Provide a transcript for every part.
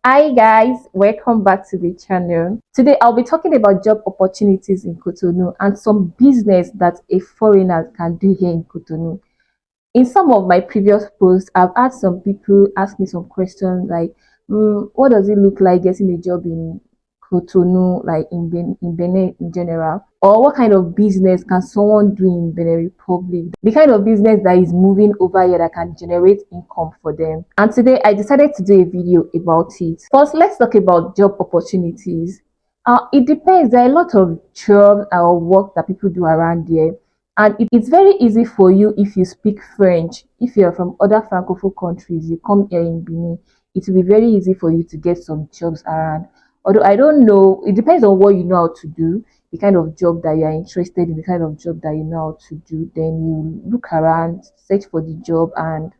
Hi guys, welcome back to the channel. Today I'll be talking about job opportunities in Cotonou and some business that a foreigner can do here in Cotonou. In some of my previous posts, I've had some people ask me some questions like, what does it look like getting a job in Cotonou, like in Benin in general? Or what kind of business can someone do in Benin Republic? The kind of business that is moving over here that can generate income for them. And today I decided to do a video about it. First, let's talk about job opportunities. It depends. There are a lot of jobs or work that people do around here, and it's very easy for you if you speak French. If you're from other francophone countries, you come here in Benin, it will be very easy for you to get some jobs around. Although I don't know, it depends on what you know how to do, the kind of job that you are interested in, the kind of job that you know how to do. Then you look around, search for the job, and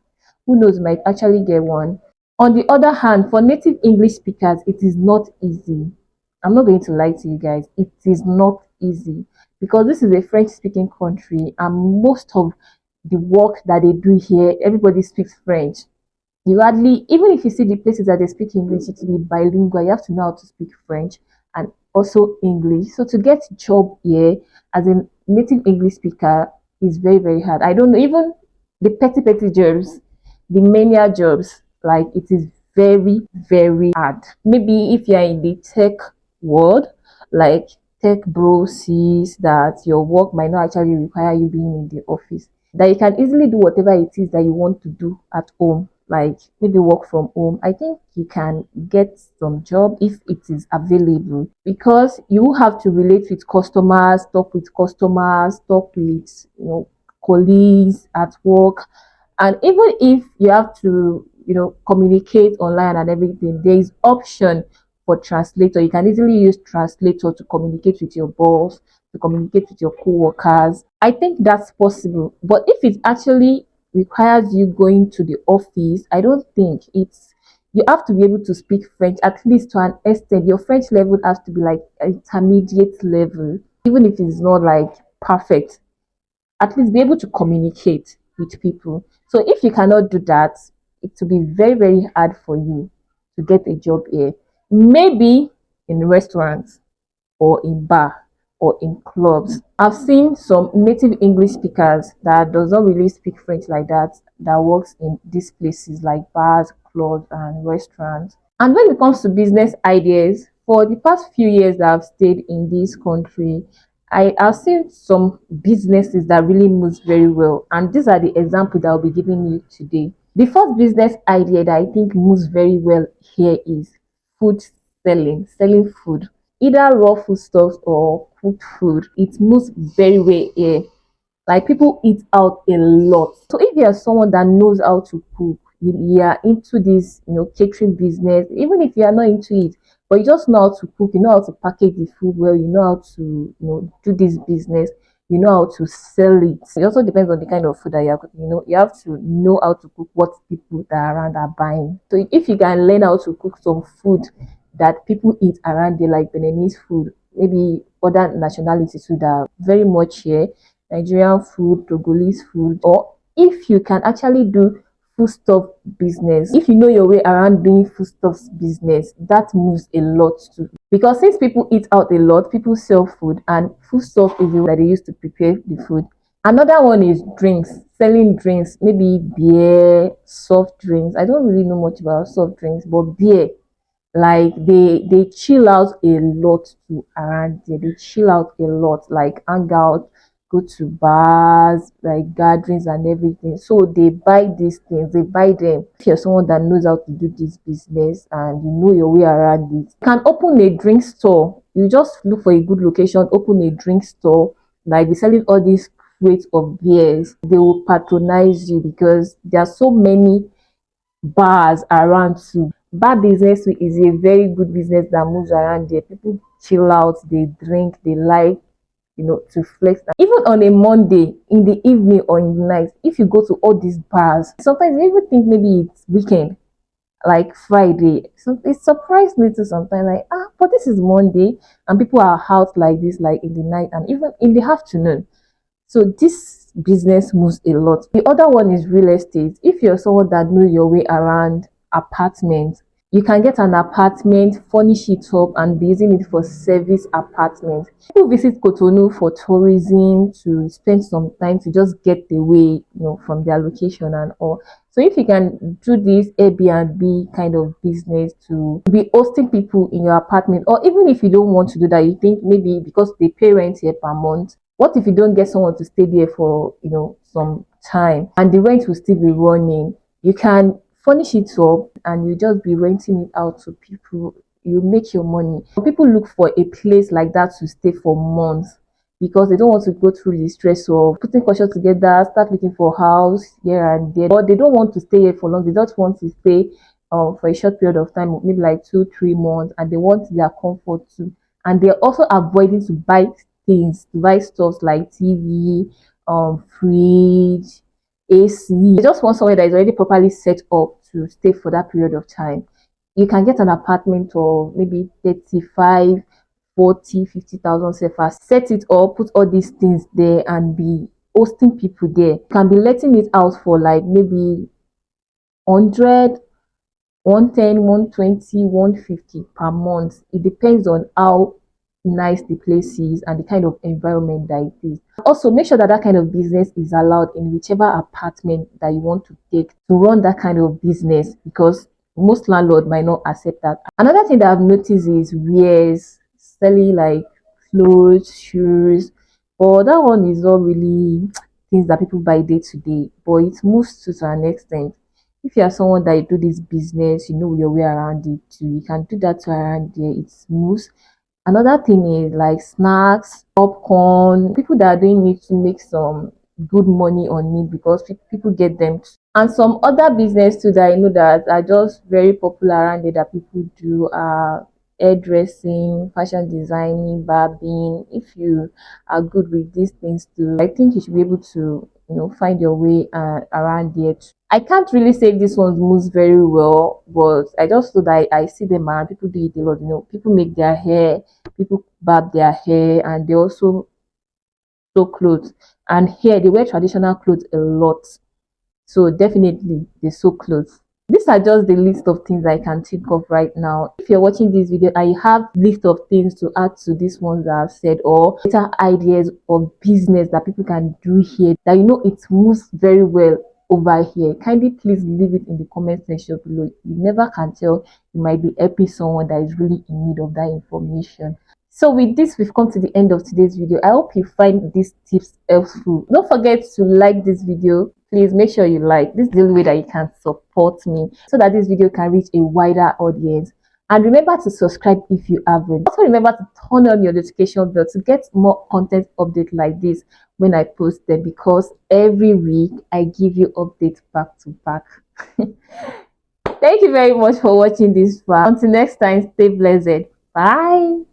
who knows, you might actually get one. On the other hand, for native English speakers, it is not easy. I'm not going to lie to you guys, it is not easy because this is a French speaking country and most of the work that they do here, everybody speaks French. You hardly, even if you see the places that they speak English, it will be bilingual. You have to know how to speak French and also English. So to get a job here as a native English speaker is very, very hard. I don't know, even the petty jobs, the menial jobs, like it is very, very hard. Maybe if you're in the tech world, like tech bro sees that your work might not actually require you being in the office, that you can easily do whatever it is that you want to do at home, like maybe work from home. I think you can get some job if it is available because you have to relate with customers, talk with colleagues at work. And even if you have to communicate online and everything, there is option for translator. You can easily use translator to communicate with your boss, to communicate with your co-workers. I think that's possible. But if it actually requires you going to the office, I don't think it's, you have to be able to speak French at least to an extent. Your French level has to be like intermediate level, even if it's not like perfect. At least be able to communicate with people. So if you cannot do that, it will be very, very hard for you to get a job here. Maybe in restaurants or in bar or in clubs. I've seen some native English speakers that does not really speak French like that, that works in these places like bars, clubs, and restaurants. And when it comes to business ideas, for the past few years that I've stayed in this country, I've seen some businesses that really moves very well. And these are the examples that I'll be giving you today. The first business idea that I think moves very well here is food selling food, either raw foodstuffs or cooked food. It moves very well here. Like people eat out a lot. So if you are someone that knows how to cook, you are into this, catering business, even if you are not into it, but you just know how to cook, you know how to package the food well, you know how to, do this business, you know how to sell it. It also depends on the kind of food that you are cooking. You have to know how to cook what people that are around are buying. So if you can learn how to cook some food that people eat around there, like Beninese food, maybe other nationalities too that are very much here, Nigerian food, Togolese food, or if you can actually do foodstuff business, if you know your way around doing foodstuffs business, that moves a lot too. Because since people eat out a lot, people sell food, and foodstuff is the way that they use to prepare the food. Another one is drinks, selling drinks, maybe beer, soft drinks. I don't really know much about soft drinks, but beer, like they chill out a lot to around there. They chill out a lot, like hang out, go to bars, like gatherings and everything. So they buy these things, they buy them. If you're someone that knows how to do this business and you know your way around it, you can open a drink store. You just look for a good location, open a drink store, like be selling all these crates of beers. They will patronize you because there are so many bars around too. Bar business too is a very good business that moves around there. People chill out, they drink, they like, to flex. Even on a Monday in the evening or in the night, if you go to all these bars, sometimes you even think maybe it's weekend, like Friday. So it surprised me too sometimes, like, but this is Monday and people are out like this, like in the night and even in the afternoon. So this business moves a lot. The other one is real estate. If you're someone that knows your way around apartments, You can get an apartment, furnish it up, and be using it for service apartment. People visit Cotonou for tourism, to spend some time, to just get away, from their location and all. So if you can do this Airbnb kind of business to be hosting people in your apartment, or even if you don't want to do that, you think maybe because they pay rent here per month, what if you don't get someone to stay there for some time and the rent will still be running? You can furnish it up and you just be renting it out to people. You make your money. People look for a place like that to stay for months because they don't want to go through the stress of putting caution together, start looking for house here and there. But they don't want to stay here for long. They just want to stay for a short period of time, maybe like 2-3 months, and they want their comfort too. And they're also avoiding to buy things, to buy stuff like TV, fridge, AC. They just want somewhere that is already properly set up to stay for that period of time. You can get an apartment of maybe 35, 40, 50,000 CFA, set it up, put all these things there and be hosting people there. You can be letting it out for like maybe 100, 110, 120, 150 per month. It depends on how nice the place is and the kind of environment that it is. Also, make sure that that kind of business is allowed in whichever apartment that you want to take to run that kind of business, because most landlord might not accept that. Another thing that I've noticed is wears, selling like clothes, shoes, but that one is not really things that people buy day to day, but it moves to an extent. If you are someone that you do this business, you know your way around it too. You can do that around there. It moves. Another thing is like snacks, popcorn. People that are doing it to make some good money on it because people get them. And some other business too that I know that are just very popular around there that people do are hairdressing, fashion designing, barbing. If you are good with these things too, I think you should be able to find your way around there too. I can't really say this one moves very well, but I just know that I see them around. People do it a lot. People make their hair, people barb their hair, and they also sew clothes. And here they wear traditional clothes a lot. So definitely they sew clothes. These are just the list of things I can think of right now. If you're watching this video and you have list of things to add to these ones that I've said, or better ideas of business that people can do here that it moves very well over here, kindly please leave it in the comment section below. You never can tell, you might be helping someone that is really in need of that information. So with this, we've come to the end of today's video. I hope you find these tips helpful. Don't forget to like this video. Please make sure you like. This is the only way that you can support me so that this video can reach a wider audience. And remember to subscribe if you haven't. Also remember to turn on your notification bell to get more content updates like this when I post them, because every week I give you updates back to back. Thank you very much for watching this far. Until next time, stay blessed. Bye.